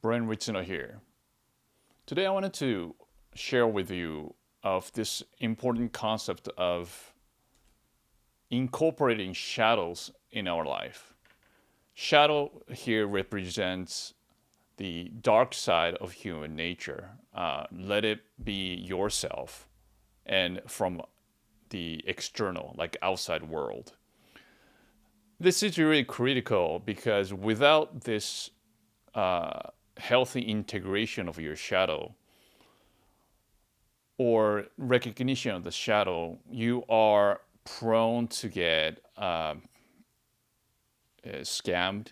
Brian Ritsuno here. Today I wanted to share with you of this important concept of incorporating shadows in our life. Shadow here represents the dark side of human nature. Let it be yourself and from the external, like outside world. This is really critical because without this healthy integration of your shadow or recognition of the shadow, you are prone to get scammed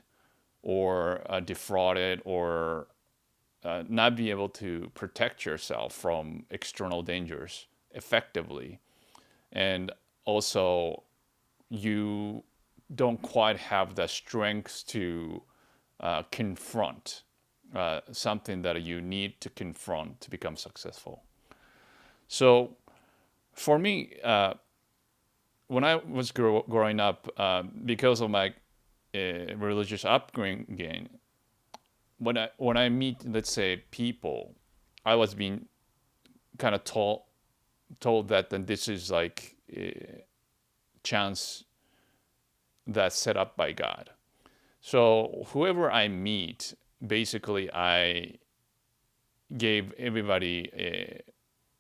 or defrauded or not be able to protect yourself from external dangers effectively. And also, you don't quite have the strength to confront something that you need to confront to become successful. So, for me, when I was growing up, because of my religious upbringing, when I meet, let's say, people, I was being kind of told that then this is like a chance that's set up by God. So whoever I meet, basically, I gave everybody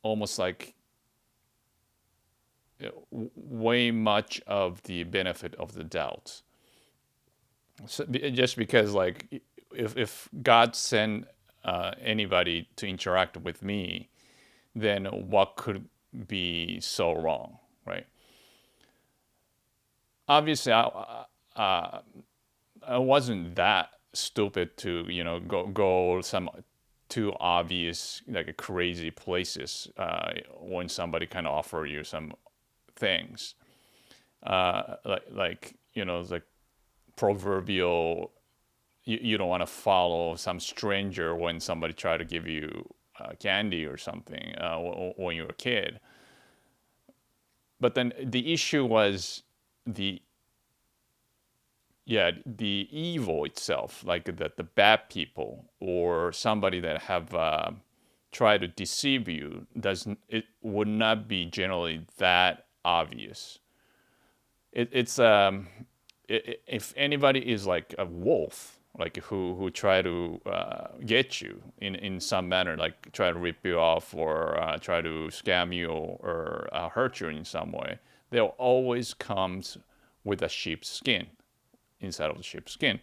almost like way much of the benefit of the doubt. So, just because, like, if God sent anybody to interact with me, then what could be so wrong, right? Obviously, I wasn't that stupid to go some too obvious like crazy places when somebody kind of offer you some things like like proverbial you don't want to follow some stranger when somebody try to give you candy or something when you're a kid. But then the issue was the the evil itself, like the bad people or somebody that have tried to deceive you, doesn't it would not be generally that obvious. If anybody is like a wolf, like who try to get you in some manner, like try to rip you off or try to scam you or hurt you in some way, they'll always comes with a sheep's skin inside of the sheep's skin.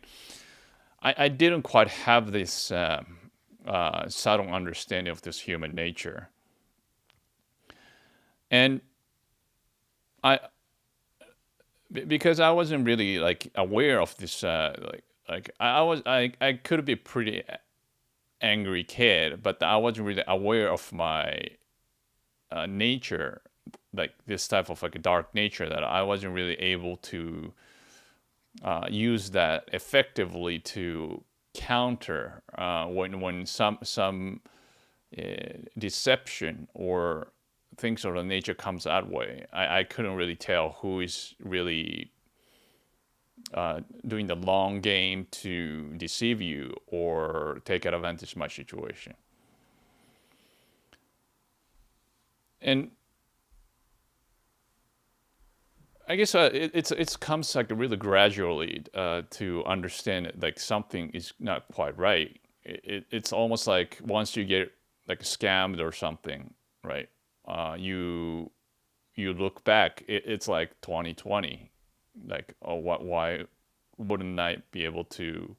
I didn't quite have this subtle understanding of this human nature, and I because I wasn't really like aware of this like I could be pretty angry kid, but I wasn't really aware of my nature, like this type of like a dark nature, that I wasn't really able to use that effectively to counter when some deception or things of the nature comes that way. I couldn't really tell who is really doing the long game to deceive you or take advantage of my situation. And I guess it's comes like really gradually to understand it, like something is not quite right. It's almost like once you get like scammed or something, right? You look back, it's like 2020, like, oh, why wouldn't I be able to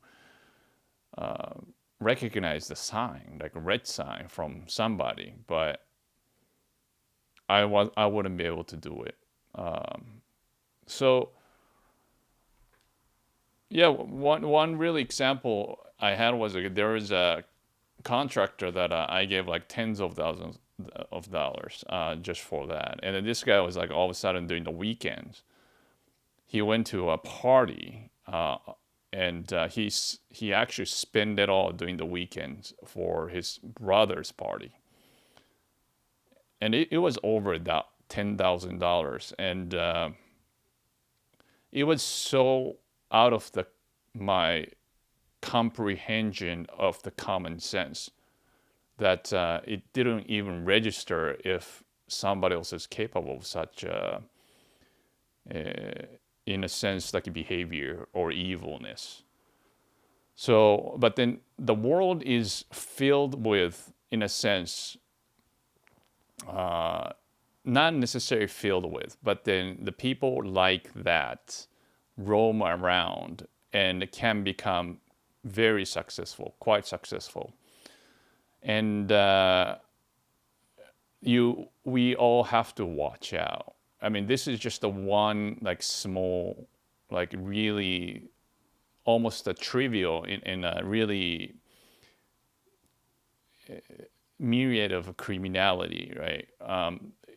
recognize the sign, like a red sign from somebody, but I wouldn't be able to do it. So yeah, one really example I had was there was a contractor that I gave like tens of thousands of dollars just for that, and then this guy was like all of a sudden during the weekends he went to a party and he actually spent it all during the weekends for his brother's party, and it was over that $10,000, and it was so out of my comprehension of the common sense that it didn't even register if somebody else is capable of such, in a sense, like behavior or evilness. So, but then the world is filled with, in a sense, not necessarily filled with, but then the people like that roam around and can become very successful, quite successful. And we all have to watch out. I mean, this is just the one like small, like really almost a trivial in a really myriad of criminality, right?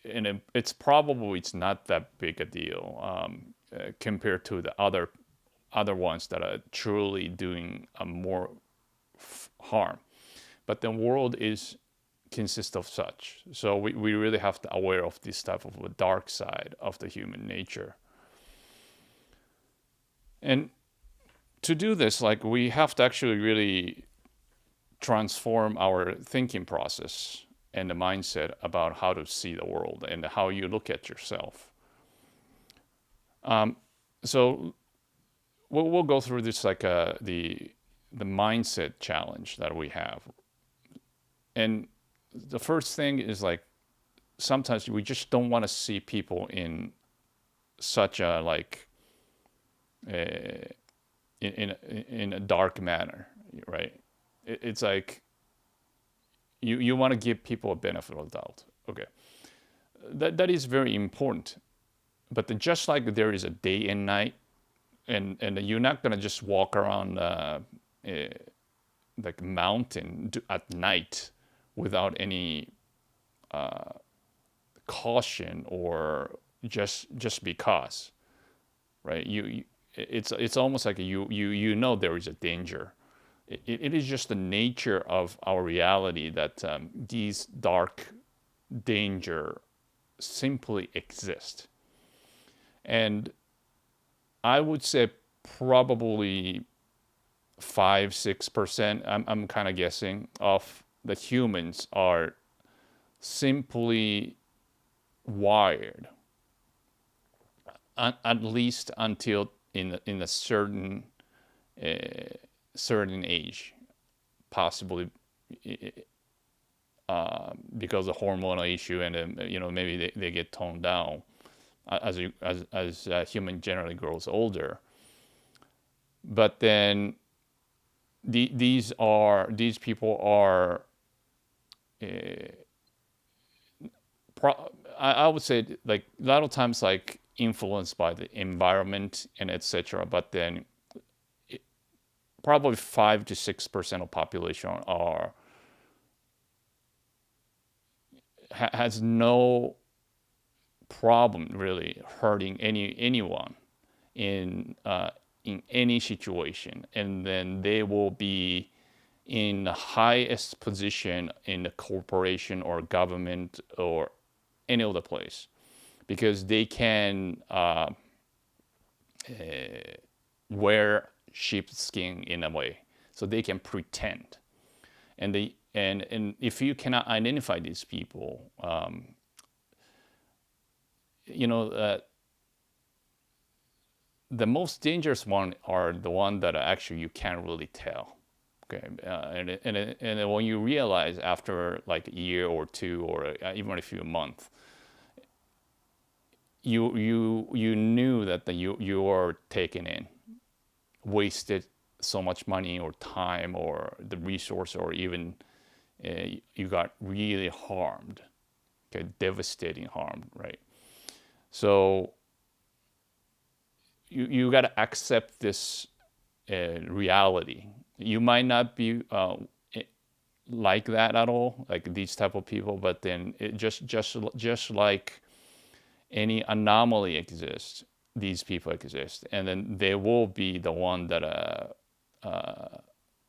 And it's probably it's not that big a deal compared to the other ones that are truly doing more harm. But the world is consists of such. So we really have to aware of this type of a dark side of the human nature. And to do this, like we have to actually really transform our thinking process and the mindset about how to see the world and how you look at yourself. So we'll go through this like the mindset challenge that we have. And the first thing is like sometimes we just don't want to see people in such a like in a dark manner, right? It's like you want to give people a benefit of the doubt. Okay, that is very important. But then just like there is a day and night, and you're not gonna just walk around like mountain at night without any caution or just because, right? It's almost like you know there is a danger. It is just the nature of our reality that these dark danger simply exist. And I would say probably 5-6%, I'm kind of guessing, of the humans are simply wired, at least until in a certain age, possibly because of hormonal issue, and maybe they get toned down as human generally grows older. But then these people are I would say like a lot of times like influenced by the environment and etc. But then probably 5-6% of population has no problem really hurting anyone in any situation, and then they will be in the highest position in the corporation or government or any other place because they can wear sheepskin in a way, so they can pretend, and if you cannot identify these people, the most dangerous one are the one that actually you can't really tell. Okay, and when you realize after like a year or two or even a few months, you knew that you are taken in, wasted so much money or time or the resource, or even you got really harmed, okay, devastating harm, right? So you got to accept this reality. You might not be like that at all, like these type of people, but then it just like any anomaly exists, these people exist, and then they will be the one that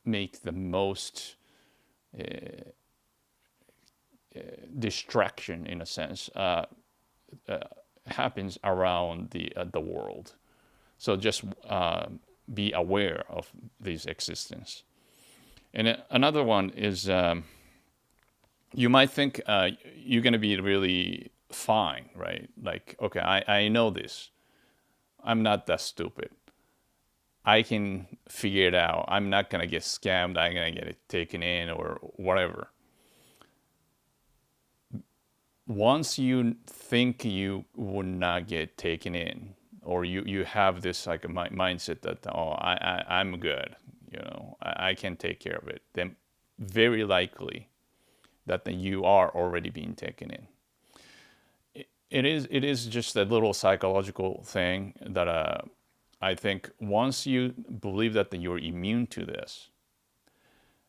make the most distraction, in a sense, happens around the world. So just be aware of this existence. And another one is you might think you're going to be really fine, right? Like, okay, I know this. I'm not that stupid. I can figure it out. I'm not going to get scammed. I'm going to get it taken in or whatever. Once you think you would not get taken in, or you have this like a mindset that, oh, I'm good, I can take care of it, then very likely that then you are already being taken in. It is just a little psychological thing that I think once you believe that you're immune to this,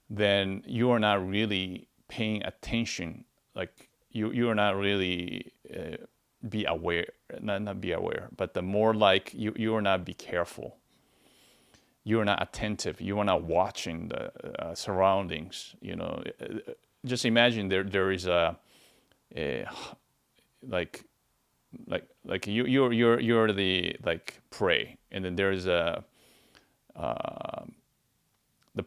then you are not really paying attention. Like you are not really be aware, not be aware, but the more like you are not be careful. You are not attentive. You are not watching the surroundings. Just imagine there is a like you're the like prey, and then there's the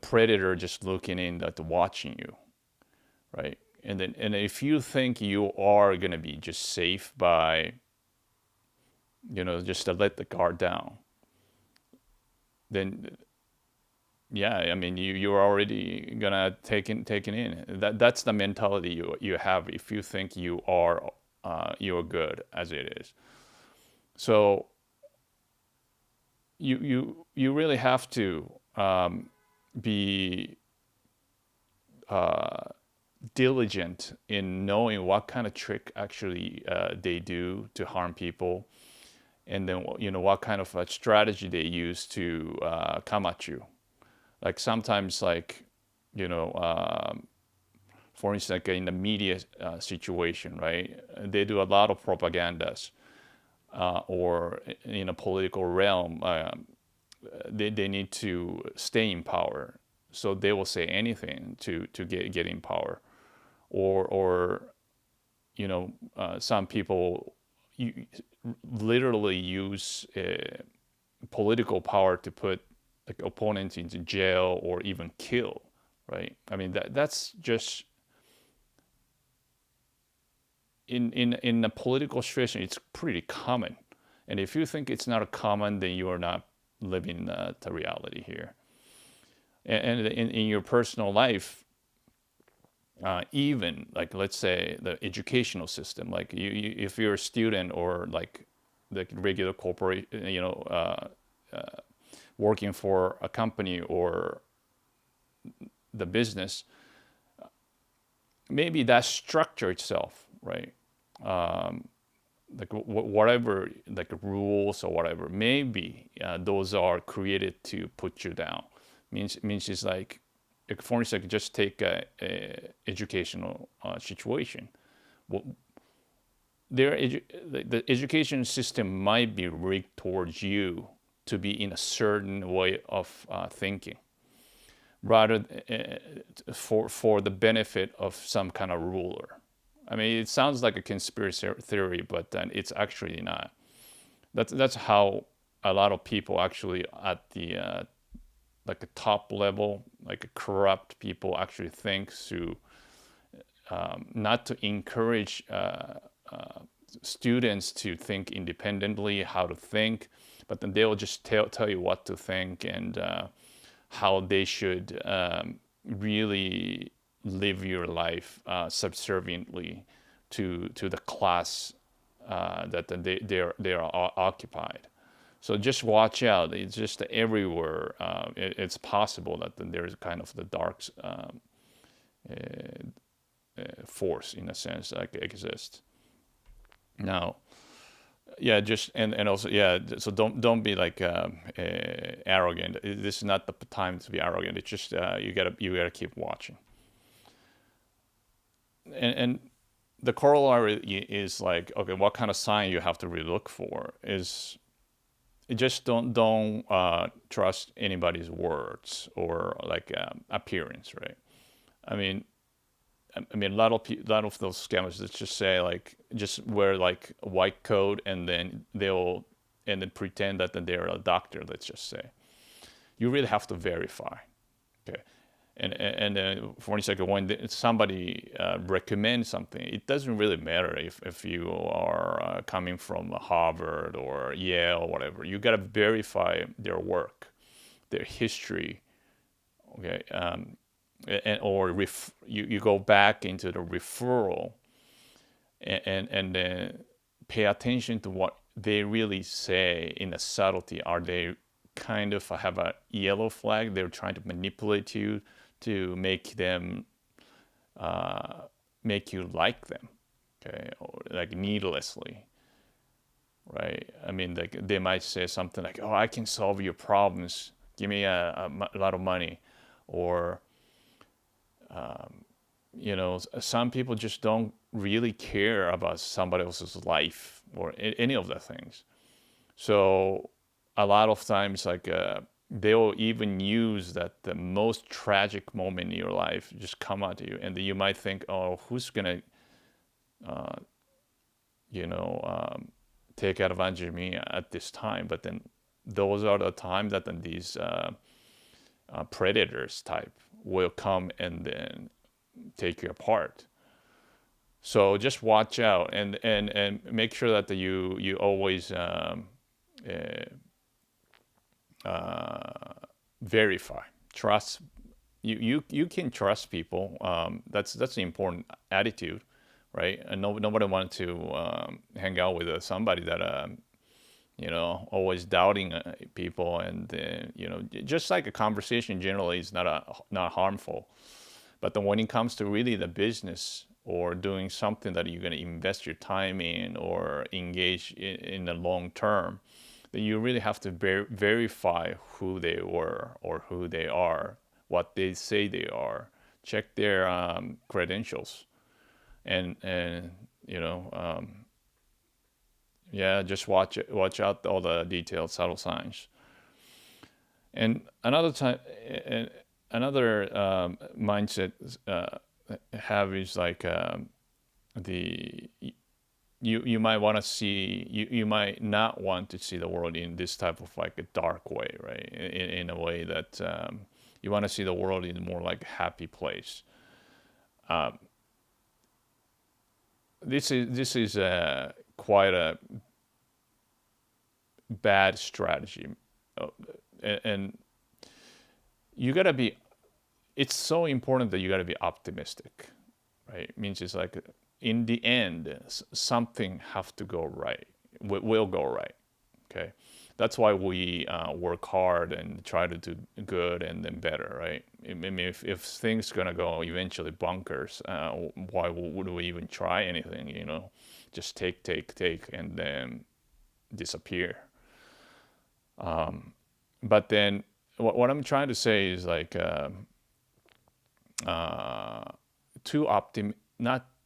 predator just looking in, that watching you, right? And if you think you are gonna be just safe by just to let the guard down, then yeah, I mean you're already gonna taken in. That's the mentality you have if you think you're good as it is. So you really have to be diligent in knowing what kind of trick actually they do to harm people, and then what kind of a strategy they use to come at you. Like sometimes, like for instance, like in the media situation, right? They do a lot of propagandas, or in a political realm, they need to stay in power, so they will say anything to get in power, or some people literally use political power to put like opponents into jail or even kill, right? I mean that's just in a political situation, it's pretty common. And if you think it's not common, then you are not living the reality here. And in your personal life, even like let's say the educational system, like if you're a student or like the regular corporate, working for a company or the business, maybe that structure itself, right? Like whatever, like rules or whatever, maybe those are created to put you down. Means it's like, for instance, just take a educational situation. Well, the education system might be rigged towards you to be in a certain way of thinking, rather for the benefit of some kind of ruler. I mean, it sounds like a conspiracy theory, but then it's actually not. That's how a lot of people actually at the like a top level, like corrupt people actually think, to not to encourage students to think independently, how to think, but then they'll just tell you what to think and how they should really live your life subserviently to the class that they are occupied. So just watch out. It's just everywhere. It's possible that there's kind of the dark force, in a sense, like exists. Now, yeah, just and also, yeah. So don't be like arrogant. This is not the time to be arrogant. It's just you gotta keep watching. And the corollary is like, okay, what kind of sign you have to really look for is, just don't trust anybody's words or like appearance, right? I mean, a lot of those scammers, let's just say, like, just wear like a white coat and then pretend that they're a doctor, let's just say. you really have to verify. Okay. And then for one second, when somebody recommends something, it doesn't really matter if you are coming from Harvard or Yale or whatever. You got to verify their work, their history, okay, or you go back into the referral, and then pay attention to what they really say in the subtlety. Are they kind of have a yellow flag? They're trying to manipulate you to make them make you like them, okay, or like needlessly, right? I mean, like they might say something like, "Oh, I can solve your problems. Give me a lot of money," or some people just don't really care about somebody else's life or any of the things. So a lot of times, like they'll even use that the most tragic moment in your life just come out to you, and you might think, "Oh, who's gonna, you know, take advantage of me at this time?" But then those are the time that then these predators type will come and then take you apart. So just watch out and make sure that you always verify, trust. You can trust people. That's the important attitude, right? And nobody wants to hang out with somebody that always doubting people, and just like a conversation generally is not harmful. But then when it comes to really the business or doing something that you're going to invest your time in or engage in the long term, then you really have to verify who they were or who they are, what they say they are. Check their credentials, and yeah, just watch out all the detailed subtle signs. And another mindset have is like the you might want to see you might not want to see the world in this type of like a dark way, right? In a way that you want to see the world in more like a happy place. This is quite a bad strategy, and you gotta be. It's so important that you gotta be optimistic, right? It means it's like in the end, something have to go right. Will go right. Okay, that's why we work hard and try to do good and then better, right? I mean, if things gonna go eventually bunkers, why would we even try anything? Just take, and then disappear. But then, what I'm trying to say is like not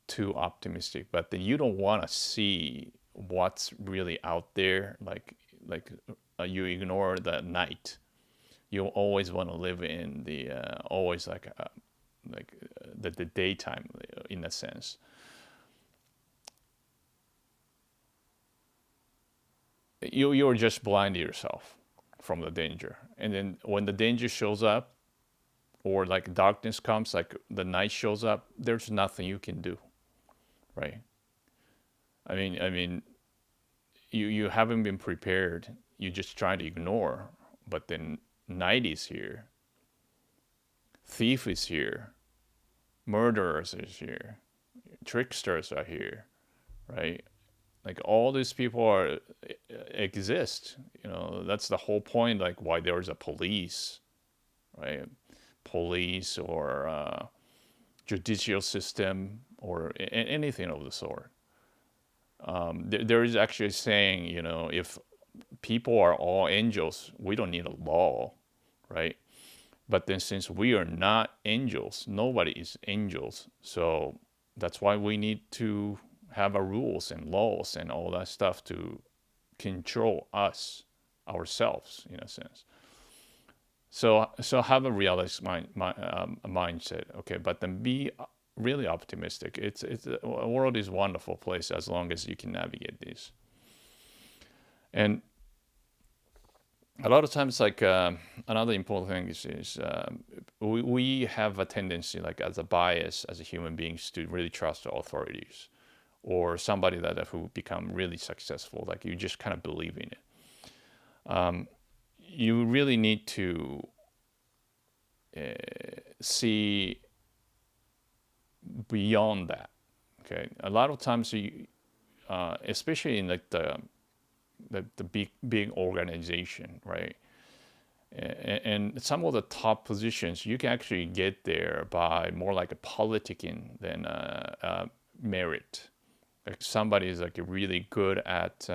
too optimistic, but then you don't want to see what's really out there. Like you ignore the night. You always want to live in the always the daytime in a sense. You're just blind to yourself from the danger, and then when the danger shows up, or like darkness comes, like the night shows up, there's nothing you can do, right? I mean, you haven't been prepared. You just try to ignore, but then night is here. Thief is here. Murderers is here. Tricksters are here, right? Like all these people exist. That's the whole point. Like why there's a police, right? Police or judicial system or anything of the sort. There is actually saying, if people are all angels, we don't need a law, right? But then since we are not angels, nobody is angels. So that's why we need to have our rules and laws and all that stuff to control ourselves, in a sense. So have a realistic mindset, okay? But then be really optimistic. It's the world is a wonderful place as long as you can navigate these. And a lot of times, like another important thing is we have a tendency, like as a bias as a human beings, to really trust the authorities or somebody that who become really successful. Like you just kind of believe in it. You really need to see beyond that. Okay, a lot of times you, especially in like the big organization, right? And some of the top positions, you can actually get there by more like a politicking than merit. Like somebody is like really good at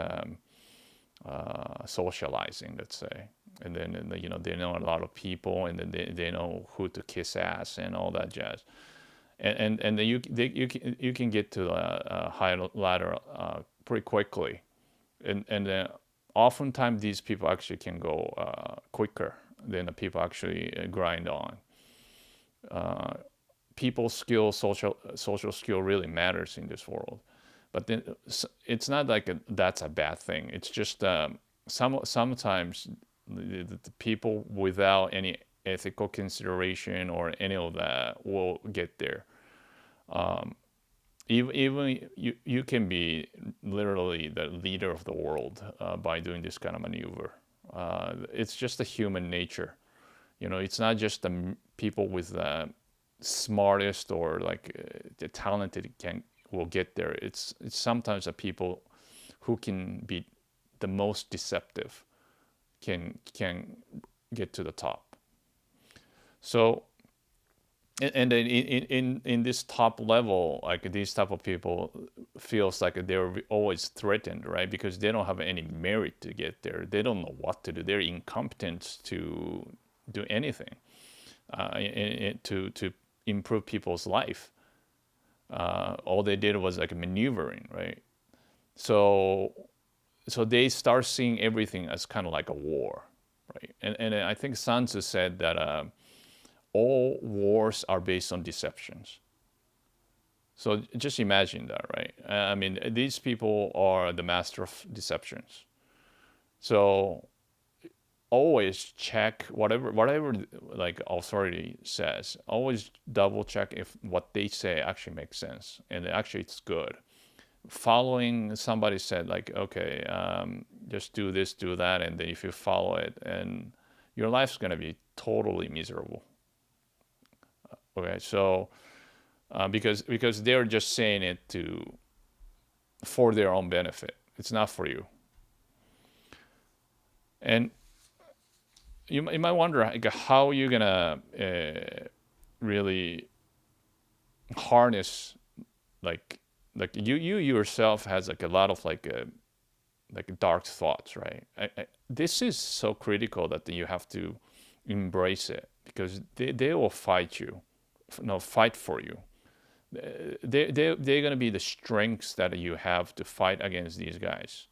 socializing, let's say, and then you know they know a lot of people, and then they know who to kiss ass and all that jazz, and then you can get to a higher ladder pretty quickly, and oftentimes these people actually can go quicker than the people actually grind on. People skill, social skill really matters in this world, but then it's not like that's a bad thing. It's just sometimes the people without any ethical consideration or any of that will get there. Even you can be literally the leader of the world by doing this kind of maneuver. It's just a human nature. You know, it's not just the people with the smartest or like the talented can will get there. It's sometimes the people who can be the most deceptive can get to the top. So and then in this top level, like these type of people feels like they're always threatened, right? Because they don't have any merit to get there. They don't know what to do. They're incompetent to do anything to improve people's life. All they did was like maneuvering, right? So they start seeing everything as kind of like a war, right? And I think Sun Tzu said that all wars are based on deceptions. So just imagine that, right? I mean, these people are the master of deceptions. So always check whatever like authority says. Always double check if what they say actually makes sense and actually it's good. Following somebody said like, okay, just do this, do that, and then if you follow it, and your life's gonna be totally miserable. Okay, so because they're just saying it to for their own benefit. It's not for you. And you might wonder like, how you're gonna really harness like you yourself has like a lot of like dark thoughts, right? This is so critical that you have to embrace it because they will fight you, no, fight for you. They're gonna be the strengths that you have to fight against these guys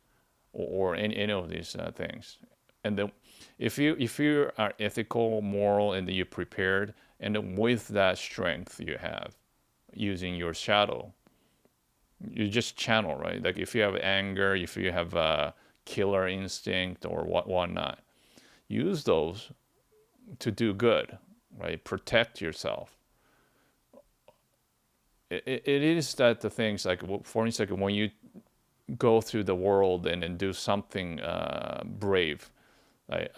or any of these things. And then if you are ethical, moral, and you're prepared, and then with that strength you have using your shadow, you just channel, right? Like if you have anger, if you have a killer instinct or whatnot, use those to do good, right? Protect yourself. It is that the things like, for instance, when you go through the world and then do something brave, like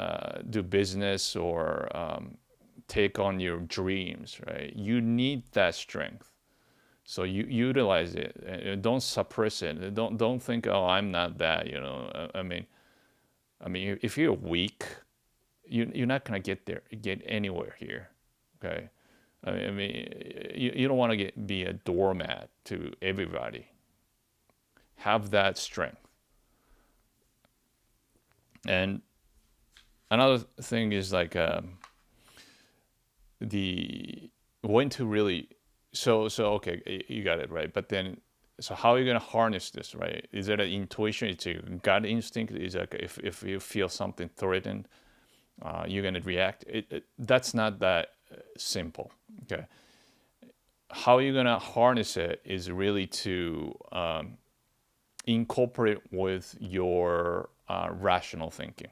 do business or take on your dreams, right? You need that strength. So you utilize it. And don't suppress it. Don't think, oh, I'm not that. You know, I mean, if you're weak, you're not gonna get anywhere here. Okay, I mean, you don't want to be a doormat to everybody. Have that strength. And another thing is like the when to really so okay, you got it right, but then so how are you going to harness this, right? Is it an intuition? It's a gut instinct? Is like if you feel something threatened, you're going to react. That's not that simple. Okay, how you're going to harness it is really to incorporate with your rational thinking.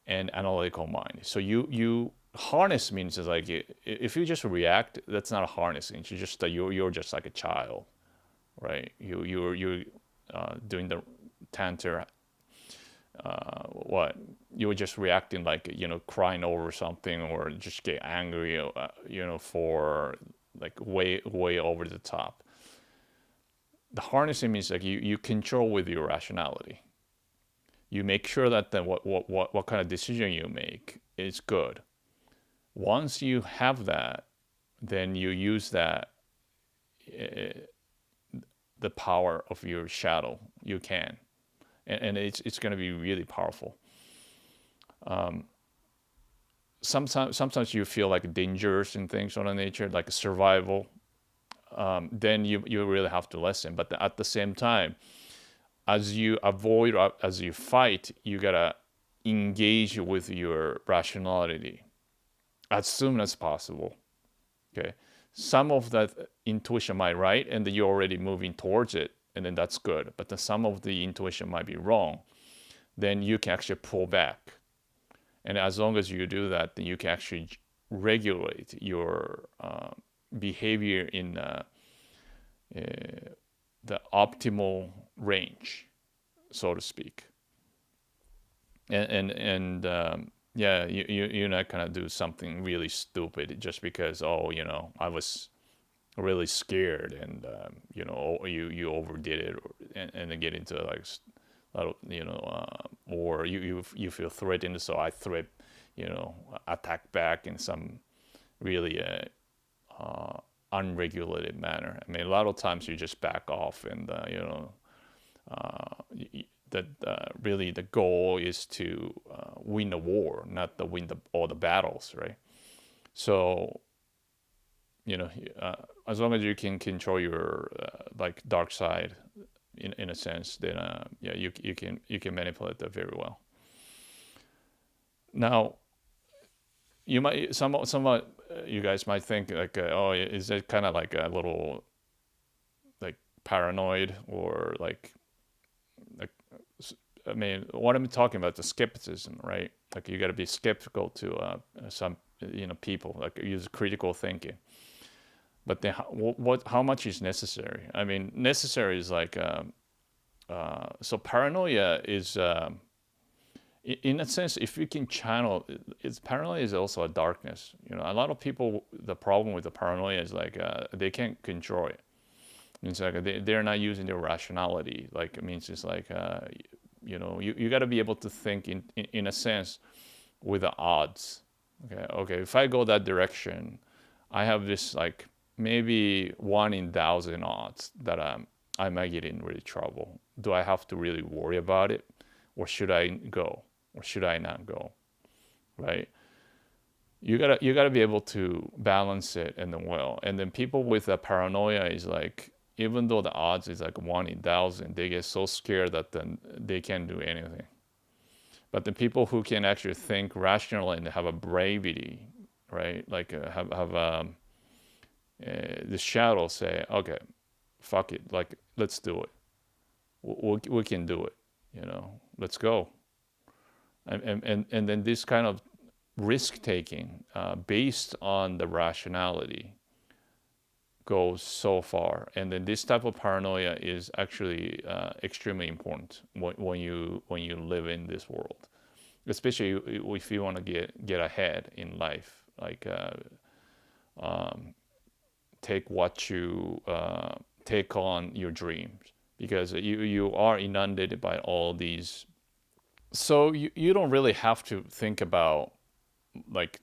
and analytical mind. So you harness means is like if you just react, that's not a harnessing. You just you're just like a child, right? You're doing the tanter. What you were just reacting like crying over something or just get angry, for like way over the top. The harnessing means like you control with your rationality. You make sure that then what kind of decision you make is good. Once you have that, then you use that, the power of your shadow. You can, and it's going to be really powerful. Sometimes you feel like dangers and things on the nature, like survival. Then you really have to listen. But at the same time, as you avoid or as you fight, you gotta engage with your rationality as soon as possible. Okay, some of that intuition might right, and then you're already moving towards it, and then that's good. But then some of the intuition might be wrong. Then you can actually pull back, and as long as you do that, then you can actually regulate your behavior in the optimal range, so to speak. And yeah, you're not gonna do something really stupid just because I was really scared and you overdid it, and then get into like or you feel threatened, so I attack back in some really unregulated manner. I mean, a lot of times you just back off, and that really the goal is to win the war, not to win all the battles, right? So as long as you can control your like dark side in a sense, then yeah, you can manipulate that very well. Now, you might somewhat you guys might think like, oh, is it kind of like a little like paranoid or like I mean, what I'm talking about, the skepticism, right? Like you got to be skeptical to some people, like use critical thinking. But then how much is necessary? I mean, necessary is like so paranoia is in a sense, if you can channel, it's paranoia is also a darkness. A lot of people, the problem with the paranoia is like they can't control it. It's like they're not using their rationality. Like it means it's like you got to be able to think in a sense with the odds. Okay. If I go that direction, I have this like maybe 1 in 1,000 odds that I might get in really trouble. Do I have to really worry about it, or should I go, or should I not go? Right? You gotta be able to balance it, and then people with a paranoia is like, even though the odds is like 1 in 1,000, they get so scared that then they can't do anything. But the people who can actually think rationally and have a bravery, right? Like have the shadow say, okay, fuck it, like let's do it. We can do it, let's go. And then this kind of risk taking based on the rationality goes so far, and then this type of paranoia is actually extremely important when you live in this world, especially if you want to get ahead in life. Like take what you take on your dreams, because you are inundated by all these. So you don't really have to think about like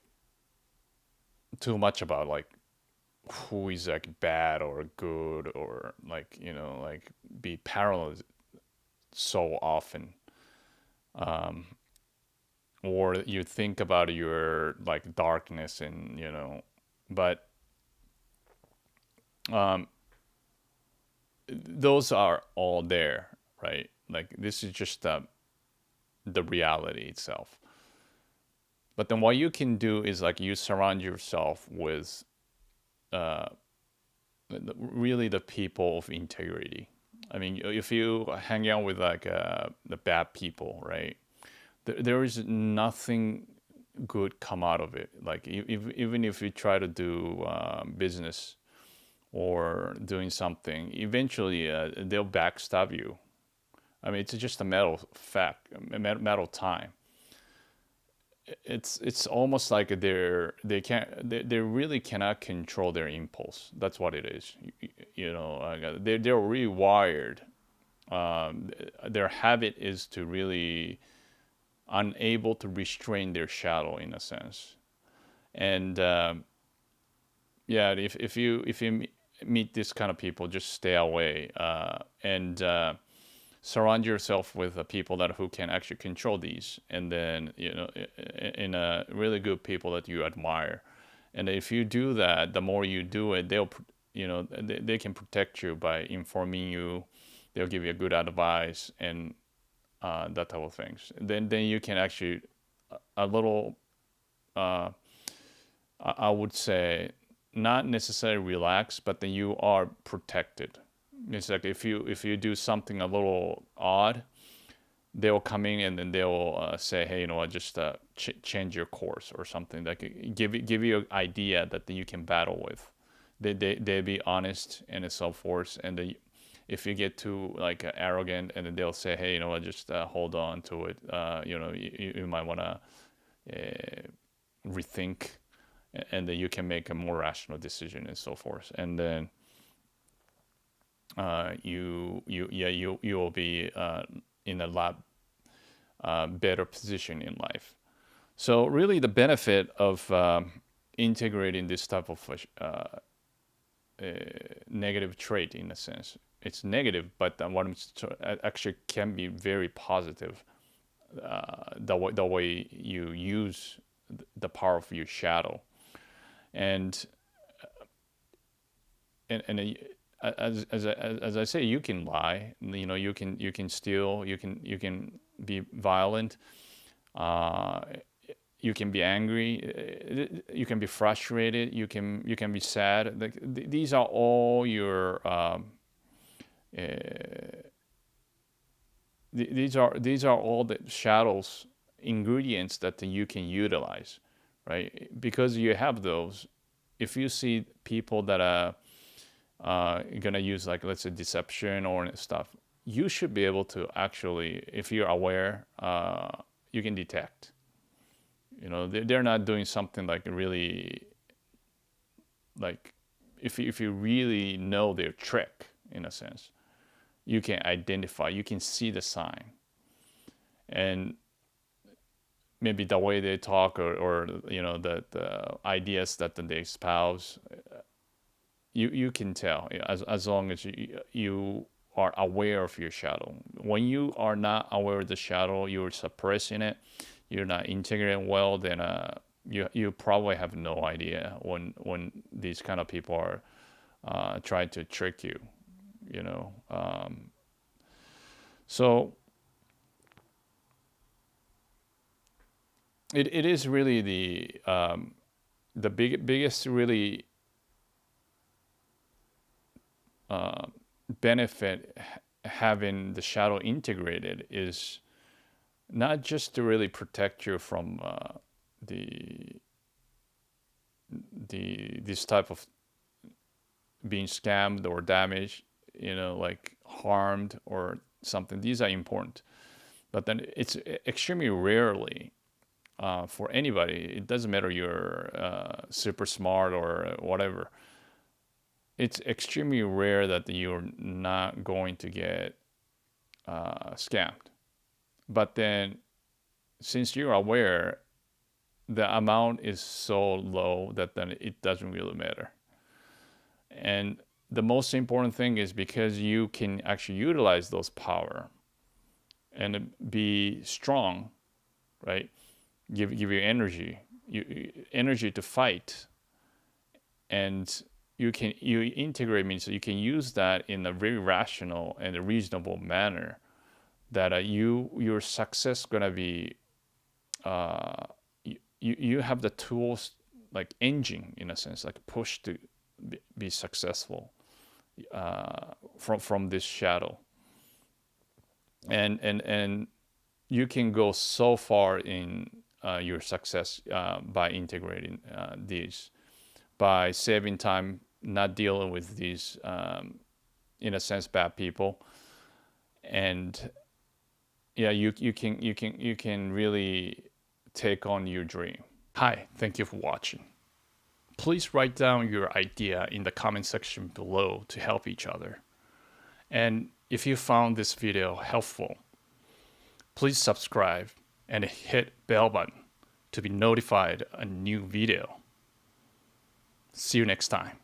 too much about like who is like bad or good, or like like be paranoid so often, or you think about your like darkness, and but those are all there, right? Like this is just the reality itself. But then what you can do is like you surround yourself with really the people of integrity. I mean, if you hang out with like the bad people, right? there is nothing good come out of it. Like even if you try to do business or doing something, eventually they'll backstab you. I mean, it's just a matter of fact, a matter of time. It's almost like they really cannot control their impulse. That's what it is. They're rewired. Their habit is to really unable to restrain their shadow in a sense. And yeah, if you meet this kind of people, just stay away and surround yourself with people that who can actually control these, and then in a really good people that you admire. And if you do that, the more you do it, they can protect you by informing you. They'll give you a good advice and that type of things. Then you can actually a little I would say not necessarily relax, but then you are protected. It's like if you do something a little odd, they'll come in and then they'll say, hey, just change your course or something. Like give you an idea that you can battle with. They be honest and so forth. And if you get too like arrogant, and then they'll say, hey, just hold on to it. You might want to rethink, and then you can make a more rational decision and so forth. And then you will be in a lot better position in life. So really, the benefit of integrating this type of negative trait, in a sense, it's negative, but what actually can be very positive. The way you use the power of your shadow, and as I say, you can lie. You can steal. You can be violent. You can be angry. You can be frustrated. You can be sad. These are all your these are all the shadows ingredients that you can utilize, right? Because you have those. If you see people that are gonna use, like, let's say, deception or stuff, you should be able to actually, if you're aware, you can detect. They're not doing something like really, like, if you really know their trick, in a sense, you can identify, you can see the sign, and maybe the way they talk, or the ideas that they espouse, you can tell, as long as you are aware of your shadow. When you are not aware of the shadow, you're suppressing it, you're not integrating well, then you probably have no idea when these kind of people are trying to trick you. So it is really the biggest really benefit having the shadow integrated is not just to really protect you from this type of being scammed or damaged, like harmed or something. These are important, but then it's extremely rarely for anybody. It doesn't matter you're super smart or whatever. It's extremely rare that you're not going to get scammed. But then, since you're aware, the amount is so low that then it doesn't really matter. And the most important thing is because you can actually utilize those power and be strong, right? Give you energy, energy to fight, and you integrate, means you can use that in a very rational and a reasonable manner. That your success gonna be, you have the tools, like engine, in a sense, like push to be successful from this shadow. And you can go so far in your success by integrating these, by saving time, not dealing with these, in a sense, bad people, and yeah, you can really take on your dream. Hi, thank you for watching. Please write down your idea in the comment section below to help each other. And if you found this video helpful, please subscribe and hit bell button to be notified a new video. See you next time.